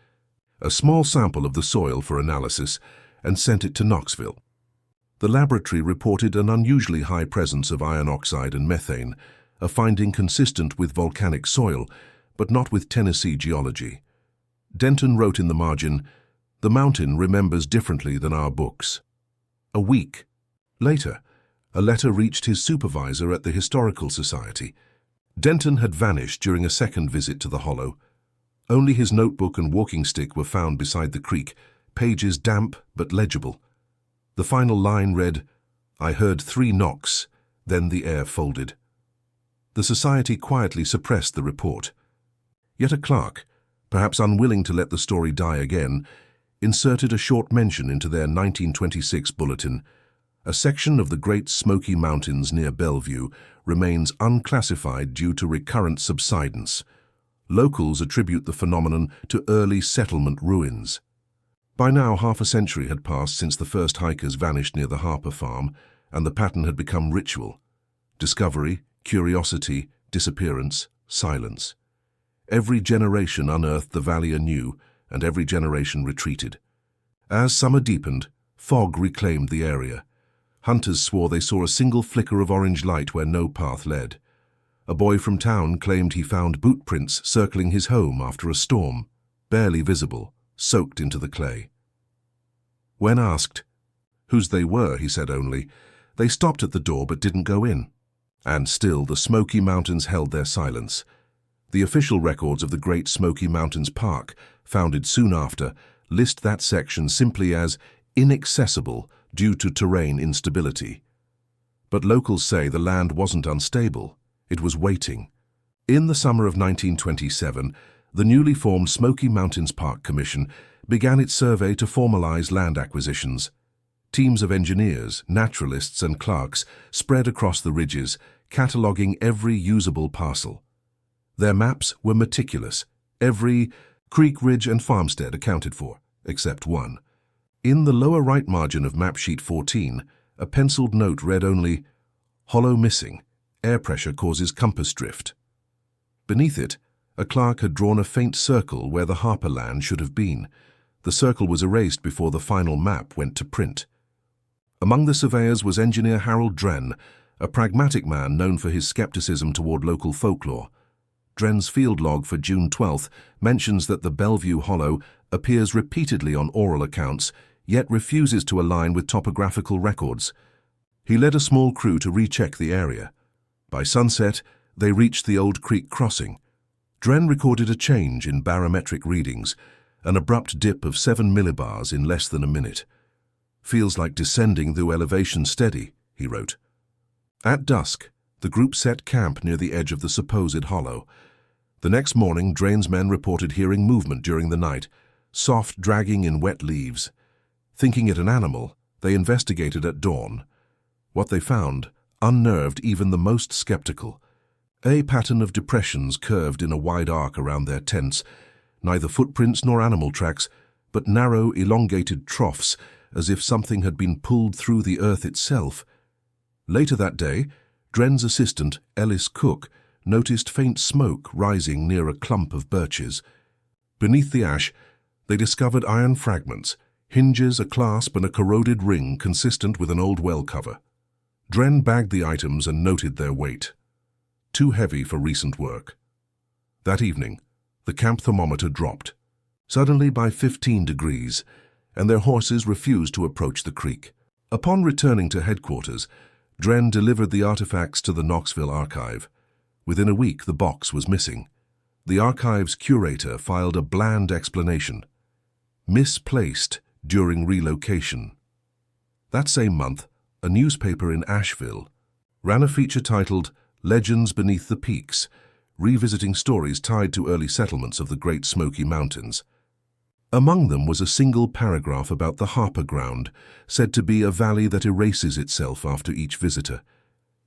a small sample of the soil for analysis and sent it to Knoxville. The laboratory reported an unusually high presence of iron oxide and methane, a finding consistent with volcanic soil, but not with Tennessee geology. Denton wrote in the margin, "The mountain remembers differently than our books." A week later, a letter reached his supervisor at the Historical Society. Denton had vanished during a second visit to the hollow. Only his notebook and walking stick were found beside the creek, pages damp but legible. The final line read, "I heard 3 knocks, then the air folded." The society quietly suppressed the report. Yet a clerk, perhaps unwilling to let the story die again, inserted a short mention into their 1926 bulletin. A section of the Great Smoky Mountains near Bellevue remains unclassified due to recurrent subsidence. Locals attribute the phenomenon to early settlement ruins. By now, half a century had passed since the first hikers vanished near the Harper farm, and the pattern had become ritual. Discovery, curiosity, disappearance, silence. Every generation unearthed the valley anew, and every generation retreated. As summer deepened, fog reclaimed the area. Hunters swore they saw a single flicker of orange light where no path led. A boy from town claimed he found boot prints circling his home after a storm, barely visible, soaked into the clay. When asked whose they were, he said only, they stopped at the door but didn't go in. And still the Smoky Mountains held their silence. The official records of the Great Smoky Mountains Park, founded soon after, list that section simply as inaccessible due to terrain instability. But locals say the land wasn't unstable, it was waiting. In the summer of 1927, the newly formed Smoky Mountains Park Commission began its survey to formalize land acquisitions. Teams of engineers, naturalists and clerks spread across the ridges, cataloging every usable parcel. Their maps were meticulous, every creek, ridge and farmstead accounted for, except one. In the lower right margin of map sheet 14, a penciled note read only, "Hollow missing, air pressure causes compass drift." Beneath it, a clerk had drawn a faint circle where the Harper land should have been. The circle was erased before the final map went to print. Among the surveyors was engineer Harold Dren, a pragmatic man known for his skepticism toward local folklore. Dren's field log for June 12th mentions that the Bellevue Hollow appears repeatedly on oral accounts, yet refuses to align with topographical records. He led a small crew to recheck the area. By sunset, they reached the Old Creek crossing. Dren recorded a change in barometric readings, an abrupt dip of 7 millibars in less than a minute. "Feels like descending though elevation steady," he wrote. At dusk, the group set camp near the edge of the supposed hollow. The next morning, Dren's men reported hearing movement during the night, soft dragging in wet leaves. Thinking it an animal, they investigated at dawn. What they found unnerved even the most skeptical. A pattern of depressions curved in a wide arc around their tents, neither footprints nor animal tracks, but narrow, elongated troughs, as if something had been pulled through the earth itself. Later that day, Dren's assistant, Ellis Cook, noticed faint smoke rising near a clump of birches. Beneath the ash, they discovered iron fragments, hinges, a clasp, and a corroded ring consistent with an old well cover. Dren bagged the items and noted their weight. Too heavy for recent work. That evening, the camp thermometer dropped, suddenly by 15 degrees, and their horses refused to approach the creek. Upon returning to headquarters, Dren delivered the artifacts to the Knoxville archive. Within a week, the box was missing. The archive's curator filed a bland explanation. Misplaced during relocation. That same month, a newspaper in Asheville ran a feature titled Legends Beneath the Peaks, revisiting stories tied to early settlements of the Great Smoky Mountains. Among them was a single paragraph about the Harper ground, said to be a valley that erases itself after each visitor.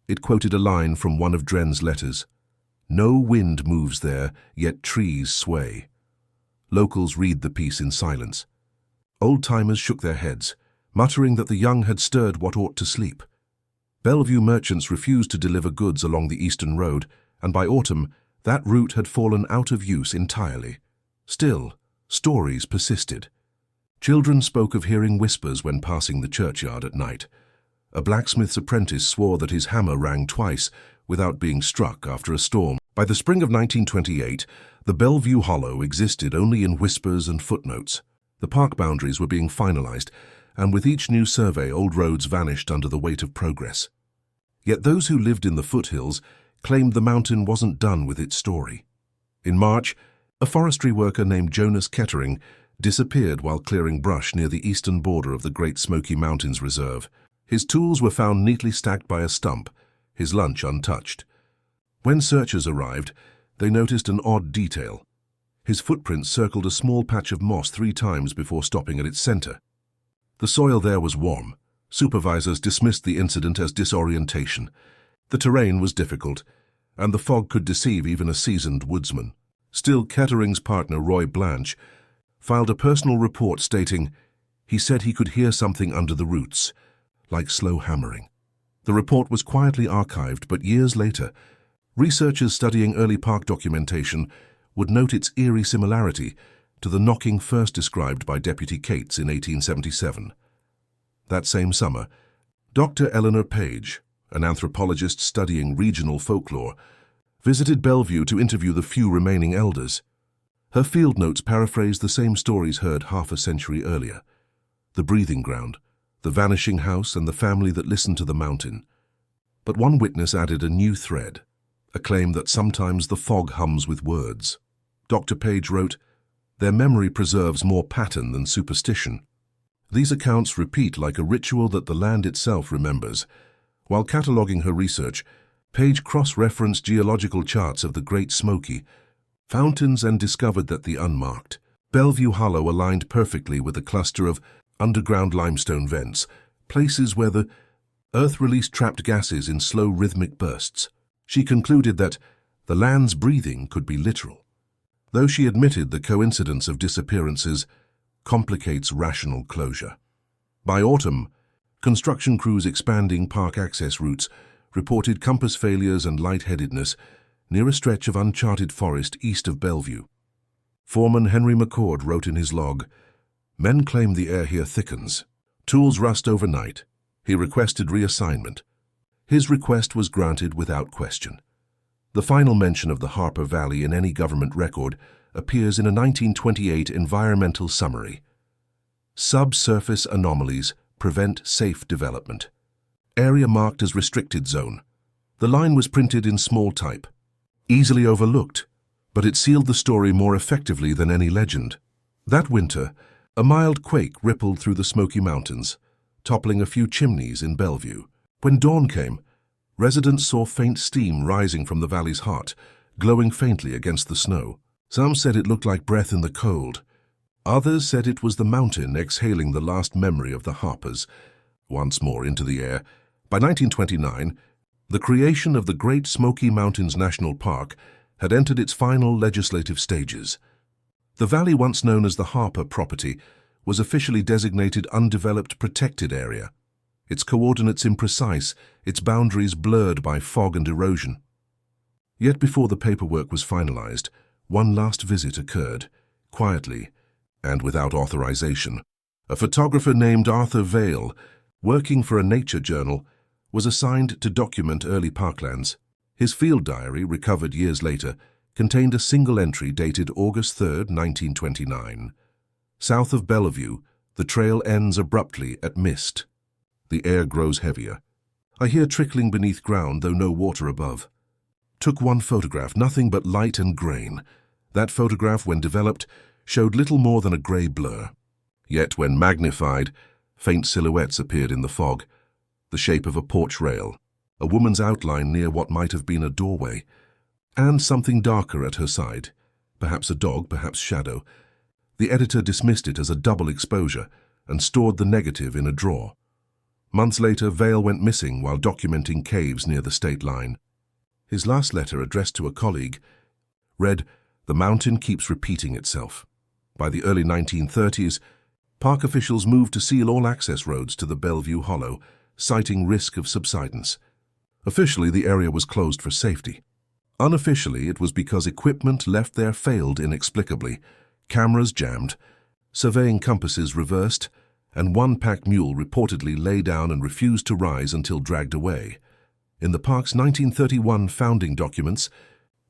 It quoted a line from one of Dren's letters. "No wind moves there, yet trees sway." Locals read the piece in silence. Old-timers shook their heads, muttering that the young had stirred what ought to sleep. Bellevue merchants refused to deliver goods along the eastern road, and by autumn, that route had fallen out of use entirely. Still, stories persisted. Children spoke of hearing whispers when passing the churchyard at night. A blacksmith's apprentice swore that his hammer rang twice without being struck after a storm. By the spring of 1928, the Bellevue Hollow existed only in whispers and footnotes. The park boundaries were being finalized, and with each new survey, old roads vanished under the weight of progress. Yet those who lived in the foothills claimed the mountain wasn't done with its story. In March, a forestry worker named Jonas Kettering disappeared while clearing brush near the eastern border of the Great Smoky Mountains Reserve. His tools were found neatly stacked by a stump, his lunch untouched. When searchers arrived, they noticed an odd detail. His footprints circled a small patch of moss 3 times before stopping at its center. The soil there was warm. Supervisors dismissed the incident as disorientation. The terrain was difficult, and the fog could deceive even a seasoned woodsman. Still, Kettering's partner, Roy Blanche, filed a personal report stating, he said he could hear something under the roots, like slow hammering. The report was quietly archived, but years later, researchers studying early park documentation would note its eerie similarity to the knocking first described by Deputy Cates in 1877. That same summer, Dr. Eleanor Page, an anthropologist studying regional folklore, visited Bellevue to interview the few remaining elders. Her field notes paraphrased the same stories heard half a century earlier: the breathing ground, the vanishing house, and the family that listened to the mountain. But one witness added a new thread, a claim that sometimes the fog hums with words. Dr. Page wrote, "Their memory preserves more pattern than superstition." These accounts repeat like a ritual that the land itself remembers. While cataloguing her research, Page cross-referenced geological charts of the Great Smoky fountains and discovered that the unmarked Bellevue Hollow aligned perfectly with a cluster of underground limestone vents, places where the earth released trapped gases in slow rhythmic bursts. She concluded that the land's breathing could be literal, though she admitted the coincidence of disappearances complicates rational closure. By autumn, construction crews expanding park access routes reported compass failures and lightheadedness near a stretch of uncharted forest east of Bellevue. Foreman Henry McCord wrote in his log, "Men claim the air here thickens. Tools rust overnight." He requested reassignment. His request was granted without question. The final mention of the Harper Valley in any government record appears in a 1928 environmental summary. Subsurface anomalies prevent safe development. Area marked as restricted zone. The line was printed in small type. Easily overlooked, but it sealed the story more effectively than any legend. That winter, a mild quake rippled through the Smoky Mountains, toppling a few chimneys in Bellevue. When dawn came, residents saw faint steam rising from the valley's heart, glowing faintly against the snow. Some said it looked like breath in the cold. Others said it was the mountain exhaling the last memory of the Harpers, once more into the air. By 1929, the creation of the Great Smoky Mountains National Park had entered its final legislative stages. The valley, once known as the Harper property, was officially designated Undeveloped Protected Area, its coordinates imprecise, its boundaries blurred by fog and erosion. Yet before the paperwork was finalized, one last visit occurred, quietly and without authorization. A photographer named Arthur Vail, working for a nature journal, was assigned to document early parklands. His field diary, recovered years later, contained a single entry dated August 3, 1929. South of Bellevue, the trail ends abruptly at mist. The air grows heavier. I hear trickling beneath ground, though no water above. Took one photograph, nothing but light and grain. That photograph, when developed, showed little more than a grey blur. Yet when magnified, faint silhouettes appeared in the fog. The shape of a porch rail, a woman's outline near what might have been a doorway, and something darker at her side, perhaps a dog, perhaps shadow. The editor dismissed it as a double exposure and stored the negative in a drawer. Months later, Vail went missing while documenting caves near the state line. His last letter, addressed to a colleague, read, "The mountain keeps repeating itself." By the early 1930s, park officials moved to seal all access roads to the Bellevue Hollow, citing risk of subsidence. Officially, the area was closed for safety. Unofficially, it was because equipment left there failed inexplicably, cameras jammed, surveying compasses reversed, and one pack mule reportedly lay down and refused to rise until dragged away. In the park's 1931 founding documents,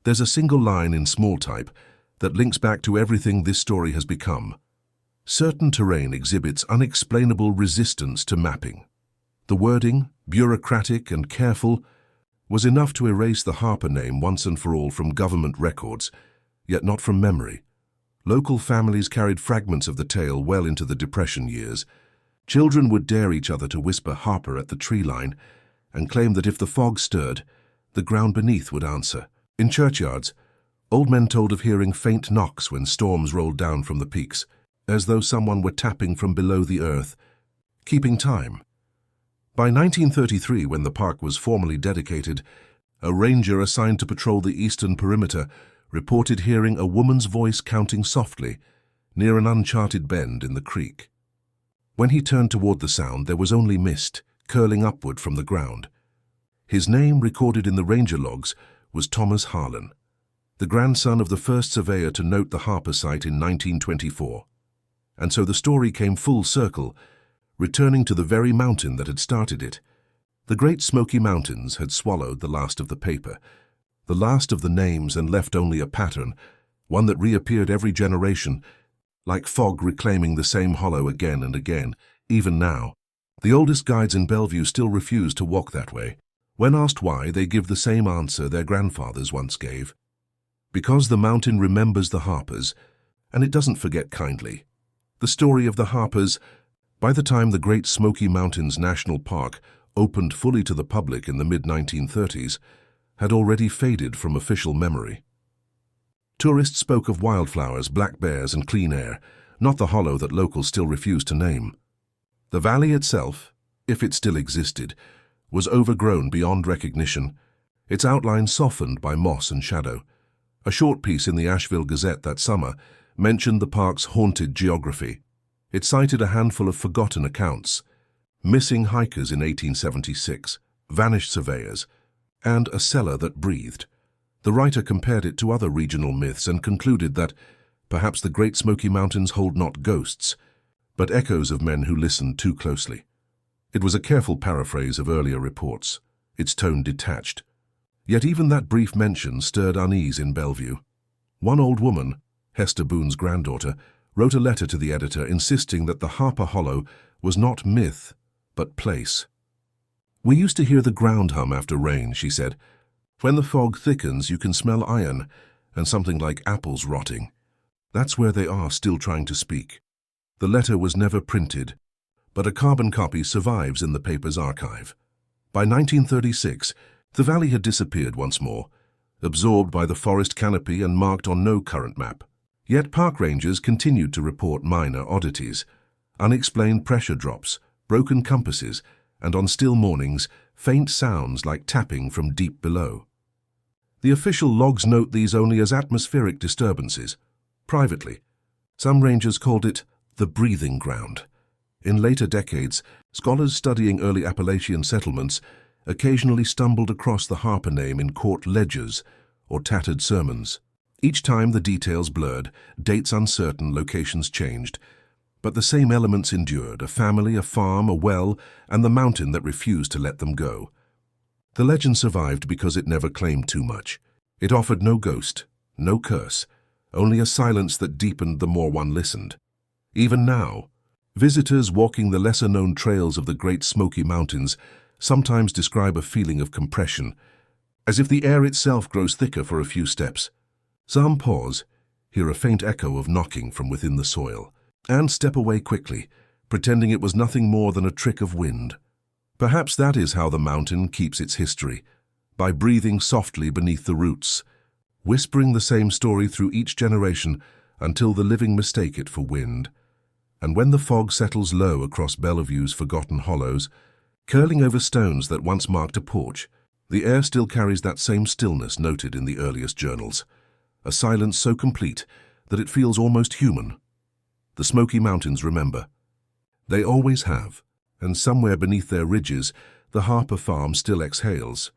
There's a single line in small type that links back to everything this story has become. Certain terrain exhibits unexplainable resistance to mapping. The wording, bureaucratic and careful, was enough to erase the Harper name once and for all from government records, yet not from memory. Local families carried fragments of the tale well into the Depression years. Children would dare each other to whisper Harper at the tree line and claim that if the fog stirred, the ground beneath would answer. In churchyards, old men told of hearing faint knocks when storms rolled down from the peaks, as though someone were tapping from below the earth, keeping time. By 1933, when the park was formally dedicated, a ranger assigned to patrol the eastern perimeter reported hearing a woman's voice counting softly near an uncharted bend in the creek. When he turned toward the sound, there was only mist curling upward from the ground. His name, recorded in the ranger logs, was Thomas Harlan, the grandson of the first surveyor to note the Harper site in 1924. And so the story came full circle, returning to the very mountain that had started it. The Great Smoky Mountains had swallowed the last of the paper, the last of the names, and left only a pattern, one that reappeared every generation, like fog reclaiming the same hollow again and again. Even now, the oldest guides in Bellevue still refuse to walk that way. When asked why, they give the same answer their grandfathers once gave. Because the mountain remembers the Harpers, and it doesn't forget kindly. The story of the Harpers, by the time the Great Smoky Mountains National Park opened fully to the public in the mid-1930s, had already faded from official memory. Tourists spoke of wildflowers, black bears, and clean air, not the hollow that locals still refuse to name. The valley itself, if it still existed, was overgrown beyond recognition, its outline softened by moss and shadow. A short piece in the Asheville Gazette that summer mentioned the park's haunted geography. It cited a handful of forgotten accounts: missing hikers in 1876, vanished surveyors, and a cellar that breathed. The writer compared it to other regional myths and concluded that perhaps the Great Smoky Mountains hold not ghosts, but echoes of men who listened too closely. It was a careful paraphrase of earlier reports, its tone detached. Yet even that brief mention stirred unease in Bellevue. One old woman, Hester Boone's granddaughter, wrote a letter to the editor insisting that the Harper Hollow was not myth, but place. "We used to hear the ground hum after rain," she said. "When the fog thickens, you can smell iron and something like apples rotting. That's where they are, still trying to speak." The letter was never printed, but a carbon copy survives in the paper's archive. By 1936, the valley had disappeared once more, absorbed by the forest canopy and marked on no current map. Yet park rangers continued to report minor oddities: unexplained pressure drops, broken compasses, and on still mornings, faint sounds like tapping from deep below. The official logs note these only as atmospheric disturbances. Privately, some rangers called it the breathing ground. In later decades, scholars studying early Appalachian settlements occasionally stumbled across the Harper name in court ledgers or tattered sermons. Each time the details blurred, dates uncertain, locations changed, but the same elements endured: a family, a farm, a well, and the mountain that refused to let them go. The legend survived because it never claimed too much. It offered no ghost, no curse, only a silence that deepened the more one listened. Even now, visitors walking the lesser-known trails of the Great Smoky Mountains sometimes describe a feeling of compression, as if the air itself grows thicker for a few steps. Some pause, hear a faint echo of knocking from within the soil, and step away quickly, pretending it was nothing more than a trick of wind. Perhaps that is how the mountain keeps its history, by breathing softly beneath the roots, whispering the same story through each generation until the living mistake it for wind. And when the fog settles low across Bellevue's forgotten hollows, curling over stones that once marked a porch, the air still carries that same stillness noted in the earliest journals, a silence so complete that it feels almost human. The Smoky Mountains remember. They always have, and somewhere beneath their ridges, the Harper farm still exhales.